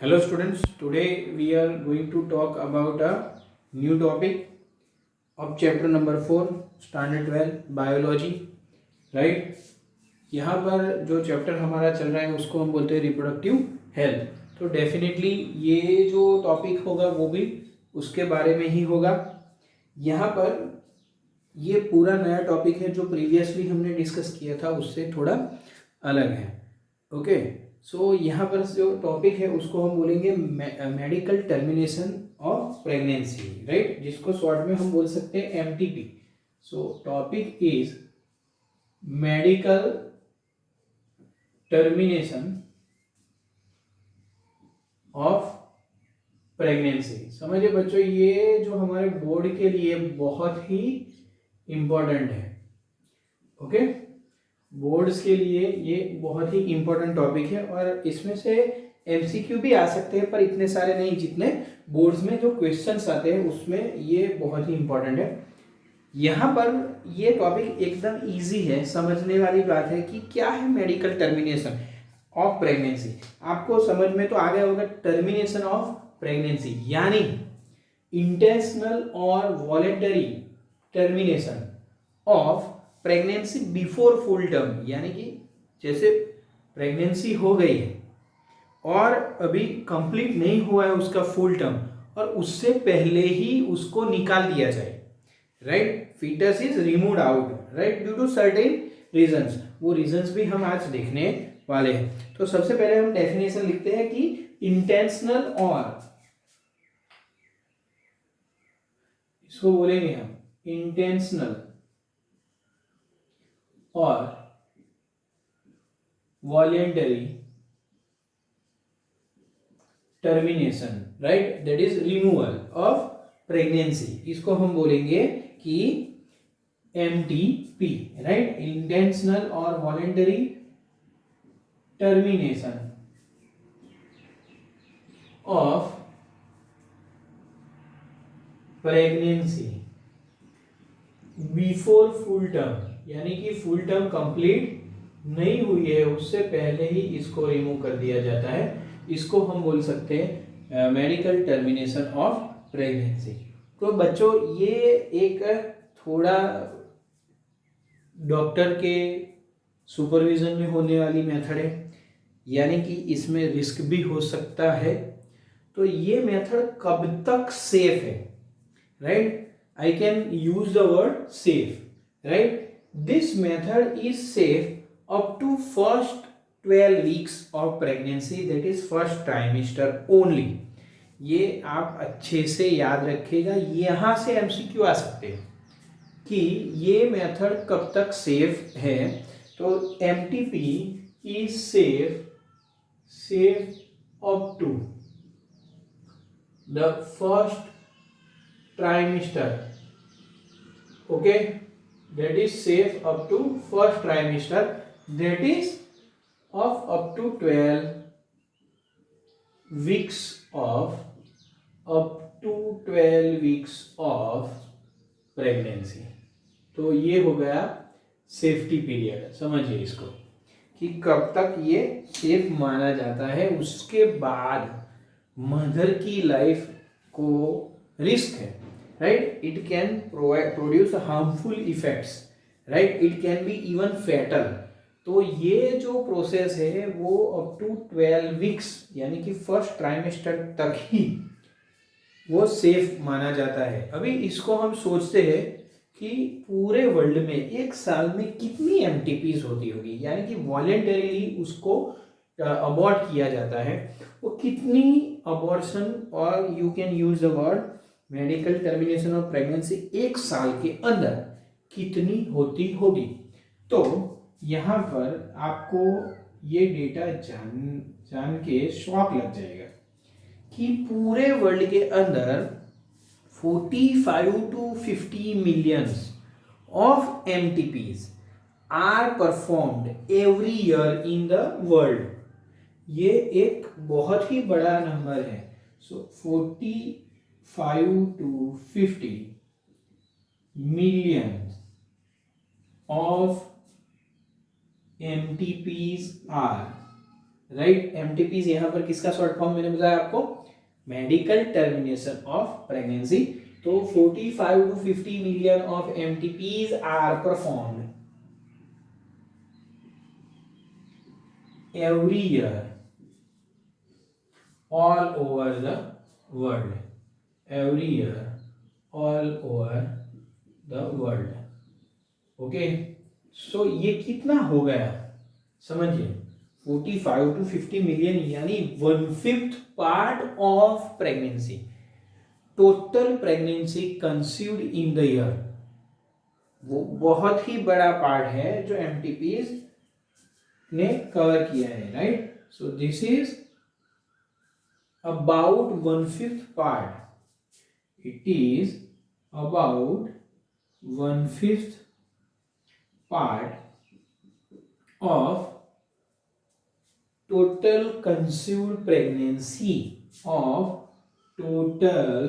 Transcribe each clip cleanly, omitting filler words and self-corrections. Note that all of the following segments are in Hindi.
Hello students, today we are going to talk about a new topic of chapter number 4 standard 12 biology, right? यहाँ पर जो चैप्टर हमारा चल रहा है उसको हम बोलते हैं रिप्रोडक्टिव हेल्थ। तो डेफिनेटली ये जो टॉपिक होगा वो भी उसके बारे में ही होगा। यहाँ पर ये पूरा नया टॉपिक है जो प्रीवियसली हमने डिस्कस किया था उससे थोड़ा अलग है। ओके, सो यहाँ पर जो टॉपिक है उसको हम बोलेंगे medical termination of pregnancy, right, जिसको शॉर्ट में हम बोल सकते हैं MTP. So topic is medical termination of pregnancy. समझिए बच्चों, ये जो हमारे बोर्ड के लिए बहुत ही इम्पोर्टेंट है। ओके, बोर्ड्स के लिए ये बहुत ही इम्पोर्टेंट टॉपिक है और इसमें से एमसीक्यू भी आ सकते हैं पर इतने सारे नहीं जितने बोर्ड्स में जो क्वेश्चंस आते हैं उसमें ये बहुत ही इम्पोर्टेंट है। यहाँ पर ये टॉपिक एकदम इजी है, समझने वाली बात है कि क्या है मेडिकल टर्मिनेशन ऑफ प्रेगनेंसी। आपको समझ में तो आ गया होगा, टर्मिनेशन ऑफ प्रेगनेंसी यानी इंटेंशनल और voluntary termination of pregnancy before full term, यानी कि जैसे प्रेगनेंसी हो गई है और अभी कंप्लीट नहीं हुआ है उसका फुल टर्म और उससे पहले ही उसको निकाल दिया जाए, right. Foetus is removed out, right, due to certain reasons. वो रीजंस भी हम आज देखने वाले हैं। तो सबसे पहले हम डेफिनेशन लिखते हैं कि इंटेंशनल और, इसको बोलेंगे हम इंटेंशनल और voluntary termination, right, that is removal of pregnancy. इसको हम बोलेंगे कि एमटीपी, राइट, इंटेंशनल और voluntary termination of pregnancy before full term, यानी कि फुल टर्म कंप्लीट नहीं हुई है उससे पहले ही इसको रिमूव कर दिया जाता है। इसको हम बोल सकते हैं मेडिकल टर्मिनेशन ऑफ प्रेगनेंसी। तो बच्चों ये एक थोड़ा डॉक्टर के सुपरविजन में होने वाली मेथड है, यानी कि इसमें रिस्क भी हो सकता है। तो ये मेथड कब तक सेफ है, right, I can use the word safe, right? This method is safe up to first 12 weeks of pregnancy, that is first trimester only. ये आप अच्छे से याद रखिएगा, यहाँ से एमसीक्यू आ सकते हैं कि ये मेथड कब तक सेफ है। तो MTP is safe up to the first trimester, okay, that is safe up to first trimester, that is of up to 12 weeks of pregnancy। तो ये हो गया सेफ्टी पीरियड। समझिए इसको कि कब तक ये सेफ माना जाता है, उसके बाद मदर की लाइफ को रिस्क है, right, it can produce harmful effects, right, it can be even fatal। तो ये जो प्रोसेस है वो अप टू 12 वीक्स यानी कि फर्स्ट ट्राइमेस्टर तक ही वो सेफ माना जाता है। अभी इसको हम सोचते हैं कि पूरे वर्ल्ड में एक साल में कितनी एमटीपीज होती होगी, यानी कि वॉलेंटरीली उसको अबॉर्ट किया जाता है, वो कितनी अबॉर्शन, और you can use the word medical termination of pregnancy, एक साल के अंदर कितनी होती होगी। तो यहाँ पर आपको ये डेटा जान के शॉक लग जाएगा कि पूरे वर्ल्ड के अंदर 45 to 50 millions of MTPs are performed every year in the world. ये एक बहुत ही बड़ा नंबर है। So 45 to 50 millions of MTPs are right. MTPs यहाँ पर किसका शॉर्ट फॉर्म मैंने बताया आपको, मेडिकल टर्मिनेशन ऑफ प्रेगनेंसी। तो 45 to 50 million of MTPs are performed every year all over the world, every year all over the world। Okay, so ये कितना हो गया समझिए, 45 to 50 मिलियन यानी 1/5 part of pregnancy, total pregnancy conceived in the year. वो बहुत ही बड़ा पार्ट है जो एमटीपीज ने कवर किया है, right. So this is about 1/5 part, it is about 1/5 part of total conceived pregnancy, of total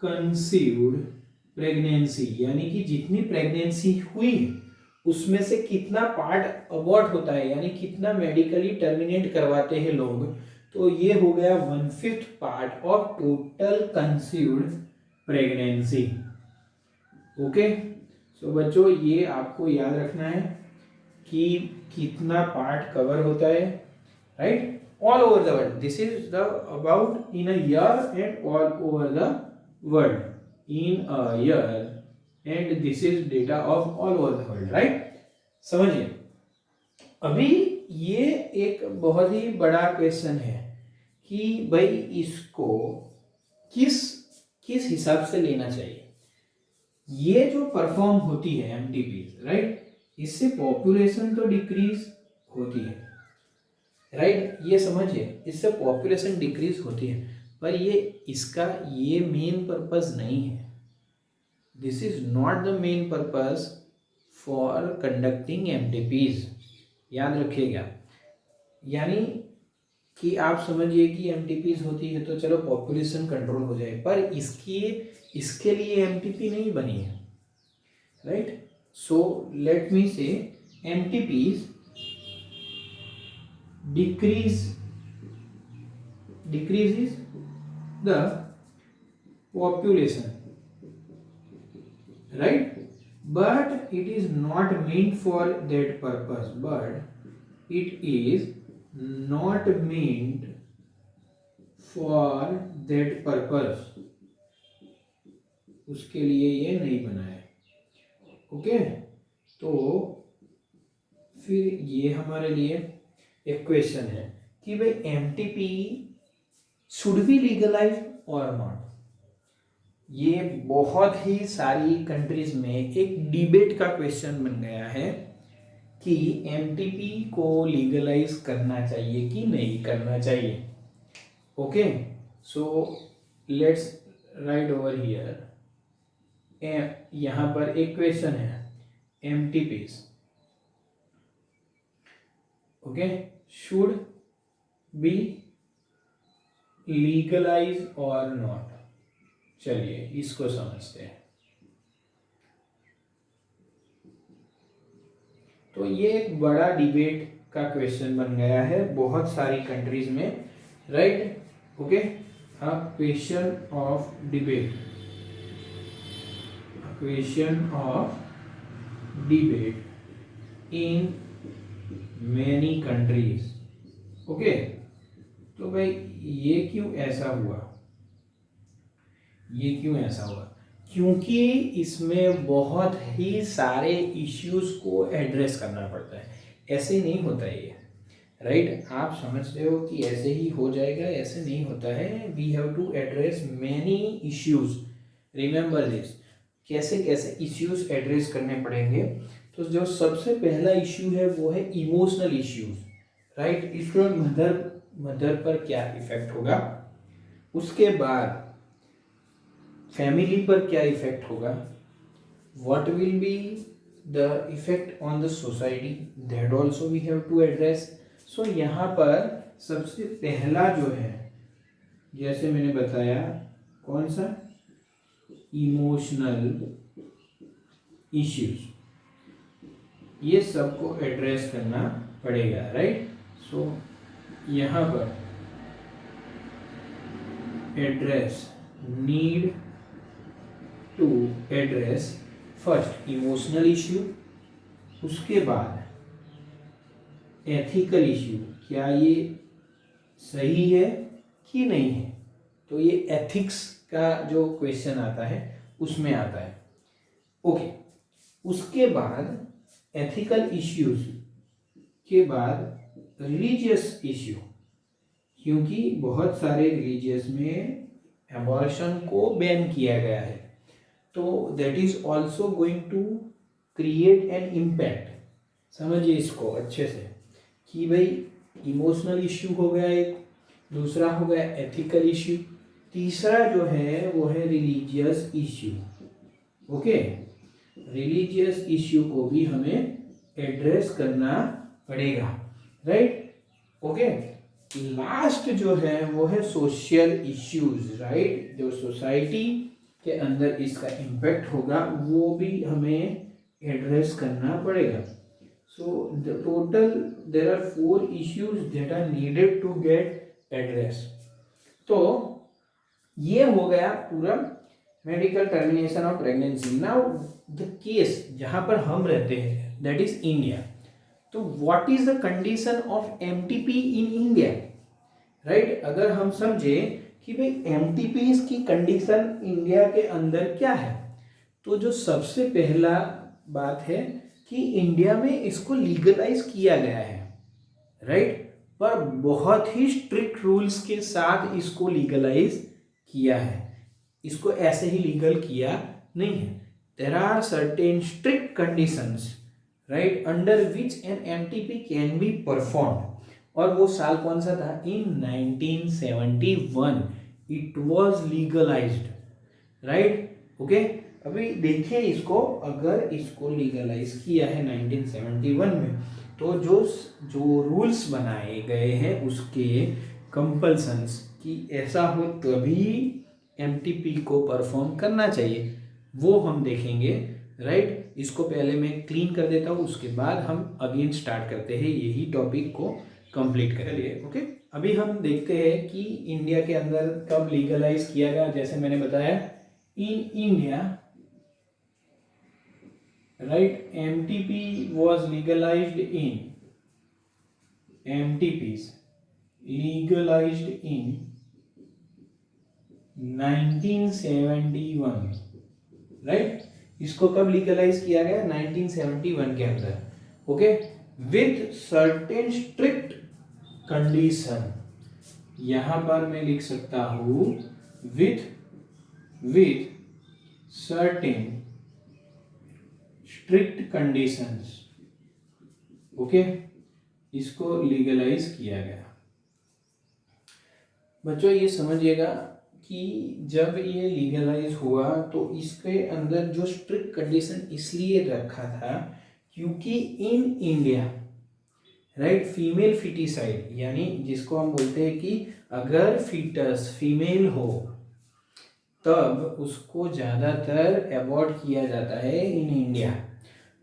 conceived pregnancy, यानी कि जितनी प्रेगनेंसी हुई उसमें से कितना पार्ट अबॉर्ट होता है, यानी कितना मेडिकली टर्मिनेट करवाते हैं लोग। तो ये हो गया 1/5 part of total conceived pregnancy. Okay, so बच्चों ये आपको याद रखना है कि कितना पार्ट कवर होता है, right, all over the world. This is the about in a year and all over the world, in a year and this is data of all over the world, right. समझिए, अभी ये एक बहुत ही बड़ा क्वेश्चन है कि भाई इसको किस किस हिसाब से लेना चाहिए। ये जो परफॉर्म होती है एमटीपी, राइट, इससे पॉपुलेशन तो डिक्रीज होती है, राइट, ये समझिए, इससे पॉपुलेशन डिक्रीज होती है, पर ये इसका ये मेन पर्पस नहीं है। This is not the main purpose for conducting MTPs, याद रखिएगा। यानी कि आप समझिए कि एमटीपीज होती है तो चलो पॉपुलेशन कंट्रोल हो जाए, पर इसके लिए एमटीपी नहीं बनी है, राइट। सो लेट मी से एमटीपीज decreases the population, right, but it is not meant for that purpose, but it is not meant for that purpose, उसके लिए ये नहीं बना है। ओके, तो फिर ये हमारे लिए एक क्वेश्चन है कि भाई एमटीपी शुड बी लीगलाइज और नॉट। ये बहुत ही सारी कंट्रीज में एक डिबेट का क्वेश्चन बन गया है कि एमटीपी को लीगलाइज करना चाहिए कि नहीं करना चाहिए। Okay, so let's write over here, यहाँ पर एक क्वेश्चन है एमटीपीज, ओके, शुड बी लीगलाइज और नॉट। चलिए इसको समझते हैं। तो ये एक बड़ा डिबेट का क्वेश्चन बन गया है बहुत सारी कंट्रीज में, right. Okay, a question of debate, question of debate in many countries. Okay, तो भाई ये क्यों ऐसा हुआ, ये क्यों ऐसा हुआ? क्योंकि इसमें बहुत ही सारे इश्यूज को एड्रेस करना पड़ता है। ऐसे नहीं होता है ये, राइट। आप समझते हो कि ऐसे ही हो जाएगा, ऐसे नहीं होता है। We have to address many issues, remember this. कैसे कैसे इश्यूज एड्रेस करने पड़ेंगे? तो जो सबसे पहला इश्यू है वो है इमोशनल इश्यूज, राइट। इसमें मदर पर क्या इफेक्ट होगा, उसके बाद फैमिली पर क्या इफेक्ट होगा, what will be the effect on the society, that also we have to address. So यहाँ पर सबसे पहला जो है, जैसे मैंने बताया, कौन सा, इमोशनल इश्यूज, ये सबको एड्रेस करना पड़ेगा, राइट। सो यहाँ पर address, need to address first emotional issue, उसके बाद एथिकल इश्यू, क्या ये सही है कि नहीं है, तो ये एथिक्स का जो क्वेश्चन आता है उसमें आता है। ओके, उसके बाद एथिकल इश्यूज के बाद रिलीजियस इश्यू, क्योंकि बहुत सारे रिलीजियस में एबॉर्शन को बैन किया गया है, तो that is also going to create an impact. समझिए इसको अच्छे से कि भाई इमोशनल इश्यू हो गया एक, दूसरा हो गया एथिकल इश्यू, तीसरा जो है वो है religious issue. Okay, religious issue को भी हमें एड्रेस करना पड़ेगा, राइट। ओके, लास्ट जो है वो है सोशल इश्यूज, राइट। जो सोसाइटी के अंदर इसका इम्पैक्ट होगा वो भी हमें एड्रेस करना पड़ेगा। So the total there are 4 issues that are needed to get address. तो ये हो गया पूरा medical termination of pregnancy. Now the case जहां पर हम रहते हैं दैट इज इंडिया, तो what is the condition of MTP in India, right. अगर हम समझे कि भाई एमटीपी की कंडीशन इंडिया के अंदर क्या है, तो जो सबसे पहला बात है कि इंडिया में इसको लीगलाइज किया गया है, राइट, पर बहुत ही स्ट्रिक्ट रूल्स के साथ इसको लीगलाइज किया है, इसको ऐसे ही लीगल किया नहीं है। There are certain strict conditions, right, under which an MTP can be performed. और वो साल कौन सा था? In 1971 it was legalised, right. Okay, अभी देखिए इसको, अगर इसको लीगलाइज किया है 1971 में, तो जो रूल्स बनाए गए हैं उसके कंपल्सन्स कि ऐसा हो तभी एमटीपी को परफॉर्म करना चाहिए, वो हम देखेंगे, राइट। इसको पहले मैं क्लीन कर देता हूँ, उसके बाद हम अगेन स्टार्ट करते हैं यही टॉपिक को कंप्लीट कर लिए। ओके, अभी हम देखते हैं कि इंडिया के अंदर कब लीगलाइज किया गया। जैसे मैंने बताया, in India, right, MTP was legalized in, MTPs legalized in 1971, right. इसको कब लीगलाइज किया गया? 1971 के अंदर। Okay, with certain strict condition, यहां पर मैं लिख सकता हूं with certain strict conditions. Okay, इसको लीगलाइज किया गया। बच्चों ये समझिएगा कि जब ये लीगलाइज हुआ तो इसके अंदर जो स्ट्रिक्ट कंडीशन इसलिए रखा था क्योंकि इन इंडिया, राइट, फीमेल फिटिसाइड, यानी जिसको हम बोलते हैं कि अगर फीटस फीमेल हो तब उसको ज़्यादातर अवॉइड किया जाता है in India,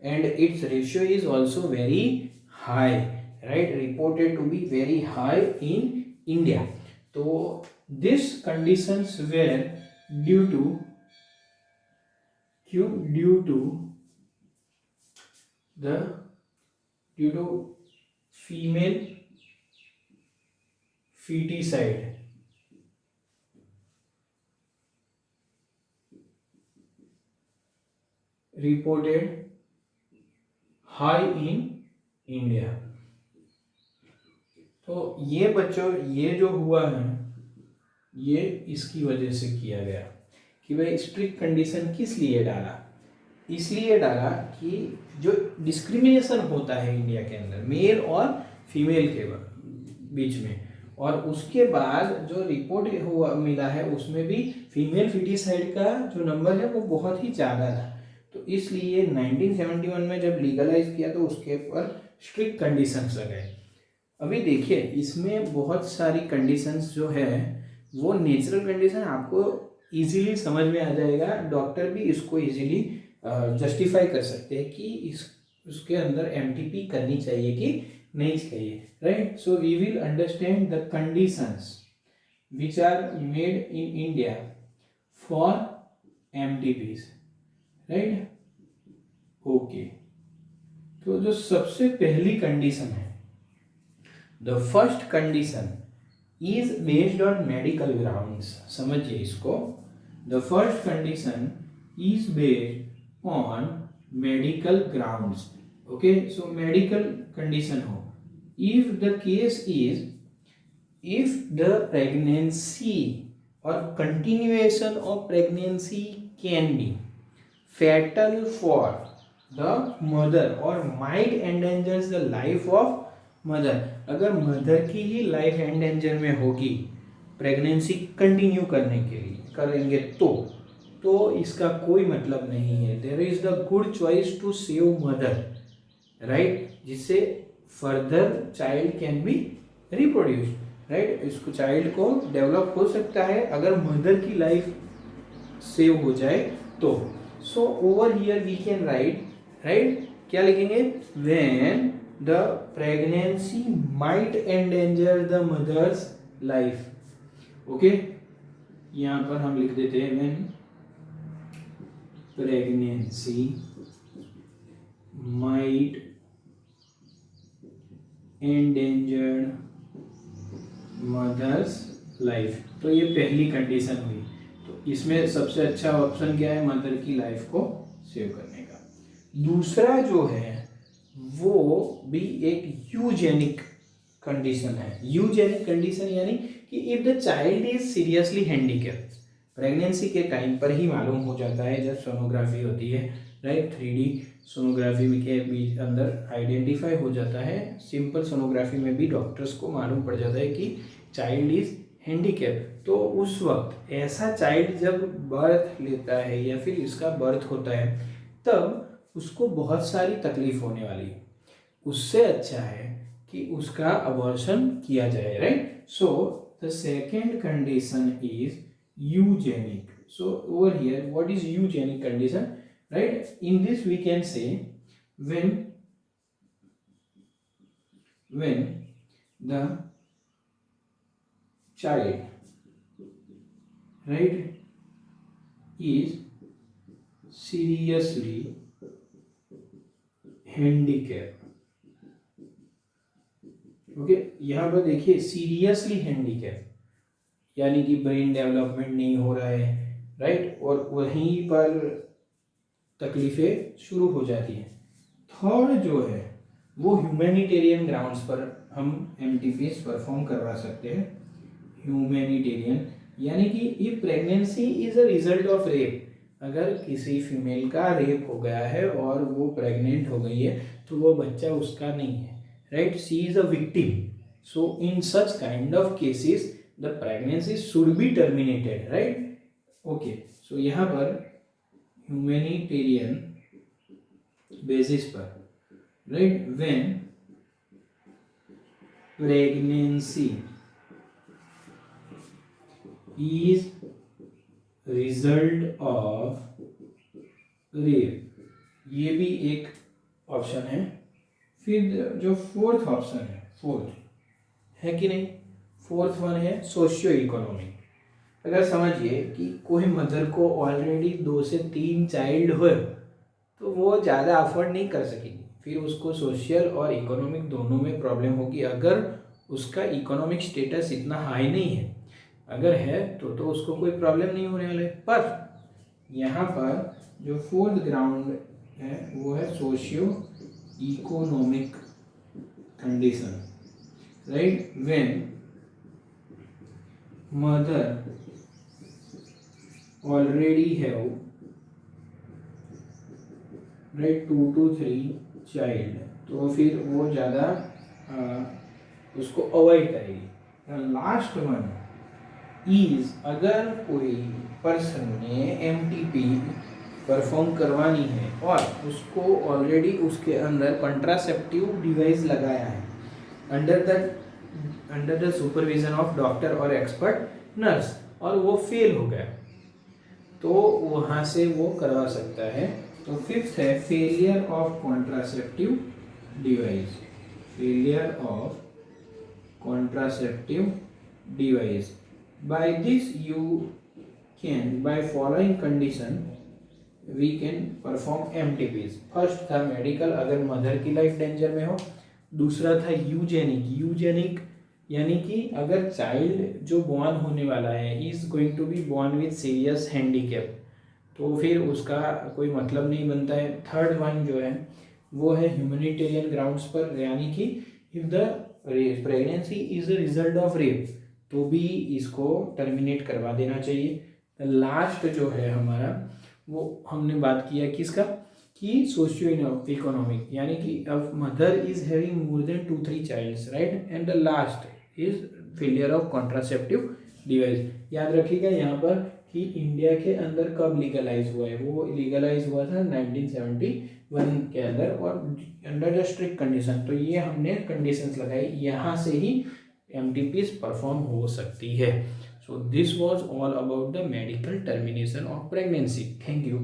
and its ratio is also very high, right, reported to be very high in India. तो this conditions were due to female feticide reported high in India। तो ये बच्चों ये जो हुआ है ये इसकी वजह से किया गया कि भाई स्ट्रिक्ट कंडीशन किस लिए डाला, इसलिए डाला कि जो डिस्क्रिमिनेशन होता है इंडिया के अंदर मेल और फीमेल के बीच में, और उसके बाद जो रिपोर्ट हुआ मिला है उसमें भी फीमेल फिटिसाइड का जो नंबर है वो बहुत ही ज़्यादा था। तो इसलिए 1971 में जब लीगलाइज किया तो उसके ऊपर स्ट्रिक्ट कंडीशंस लगाए। अभी देखिए इसमें बहुत सारी कंडीशंस जो है वो नेचुरल कंडीशन आपको इजीली समझ में आ जाएगा, डॉक्टर भी इसको इजीली जस्टिफाई कर सकते हैं कि उसके अंदर एमटीपी करनी चाहिए कि नहीं चाहिए, right. So we will understand the conditions which are made in India for MTPs, right. Okay, तो जो सबसे पहली कंडीशन है, the first condition is based on medical grounds. समझिए इसको, the first condition is based on medical grounds. Okay, so medical condition हो, if the case is, if the pregnancy और continuation of pregnancy can be fatal for the mother or might endangers the life of mother। अगर मदर की ही लाइफ एंडेंजर में होगी प्रेगनेंसी कंटिन्यू करने के लिए करेंगे तो इसका कोई मतलब नहीं है। There is the good choice to save mother, right, जिससे further child can be reproduce, right. इसको चाइल्ड को डेवलप हो सकता है अगर मदर की लाइफ सेव हो जाए तो। So over here we can write, right, क्या लिखेंगे, when the pregnancy might endanger the mother's life. Okay, यहां पर हम लिख देते हैं when pregnancy might endanger mother's life. तो ये पहली कंडीशन हुई। तो इसमें सबसे अच्छा ऑप्शन क्या है, मदर की लाइफ को सेव करने का। दूसरा जो है वो भी एक यूजेनिक कंडीशन है। यूजेनिक कंडीशन यानी कि if the child is seriously handicap, pregnancy के टाइम पर ही मालूम हो जाता है जब सोनोग्राफी होती है, राइट, 3D सोनोग्राफी के बीच अंदर आइडेंटिफाई हो जाता है। सिंपल सोनोग्राफी में भी डॉक्टर्स को मालूम पड़ जाता है कि चाइल्ड इज हैंडीकैप। तो उस वक्त ऐसा चाइल्ड जब बर्थ लेता है या फिर इसका बर्थ होता है तब उसको बहुत सारी तकलीफ होने वाली है। उससे अच्छा है कि उसका अबॉर्शन किया जाए, right. So the second condition is eugenic. So over here what is eugenic condition, right. In this we can say when the child, right, is seriously handicapped। Okay, यहाँ पर देखिए सीरियसली हैंडीकैप यानी कि ब्रेन डेवलपमेंट नहीं हो रहा है, राइट, और वहीं पर तकलीफें शुरू हो जाती हैं। थर्ड जो है वो ह्यूमैनिटेरियन ग्राउंड्स पर हम एमटीपीज परफॉर्म करवा सकते हैं। ह्यूमैनिटेरियन यानी कि if pregnancy is a result of rape, अगर किसी फीमेल का रेप हो गया है और वो प्रेग्नेंट हो गई है तो वो बच्चा उसका नहीं है, right, she is a victim. So in such kind of cases the pregnancy should be terminated, right. Okay, so यहाँ पर ह्यूमैनिटेरियन बेसिस पर, right, when pregnancy is result of rape, ये भी एक ऑप्शन है। फिर जो फोर्थ ऑप्शन है, फोर्थ है कि नहीं, फोर्थ वन है सोशियो इकोनॉमिक। अगर समझिए कि कोई मदर को ऑलरेडी 2 से 3 चाइल्ड हो तो वो ज़्यादा अफोर्ड नहीं कर सकेगी, फिर उसको सोशल और इकोनॉमिक दोनों में प्रॉब्लम होगी अगर उसका इकोनॉमिक स्टेटस इतना हाई नहीं है। अगर है तो उसको कोई प्रॉब्लम नहीं होने वाले। पर यहाँ पर जो फोर्थ ग्राउंड है वो है socio economic condition, right, when mother already have, right, 2 to 3 child, तो फिर वो ज़्यादा उसको अवॉइड करेगी। लास्ट वन इज, अगर कोई पर्सन ने एमटीपी परफॉर्म करवानी है और उसको ऑलरेडी उसके अंदर कंट्रासेप्टिव डिवाइस लगाया है under the supervision of doctor और एक्सपर्ट नर्स, और वो फेल हो गया तो वहाँ से वो करवा सकता है। तो फिफ्थ है failure of contraceptive device, failure of contraceptive device. By this you can, by following condition we can perform MTPs. First था मेडिकल, अगर मदर की लाइफ डेंजर में हो. दूसरा था यूजेनिक. यूजेनिक यानी कि अगर चाइल्ड जो बॉर्न होने वाला है is going to be born with serious handicap, तो फिर उसका कोई मतलब नहीं बनता है. थर्ड वन जो है वो है ह्यूमैनिटेरियन ग्राउंड्स पर, यानी कि if the pregnancy is a result of rape तो भी इसको टर्मिनेट करवा देना चाहिए. लास्ट जो है हमारा वो हमने बात किया किसका, कि सोशियो इकोनॉमिक, यानी कि अब mother is having more than 2-3 childs, right. And the last is failure of contraceptive device. याद रखिएगा यहाँ पर कि इंडिया के अंदर कब लीगलाइज हुआ है, वो लीगलाइज हुआ था 1971 के अंदर और अंडर द स्ट्रिक्ट कंडीशन. तो ये हमने कंडीशंस लगाई, यहाँ से ही MTPs परफॉर्म हो सकती है. So this was all about the medical termination of pregnancy. Thank you.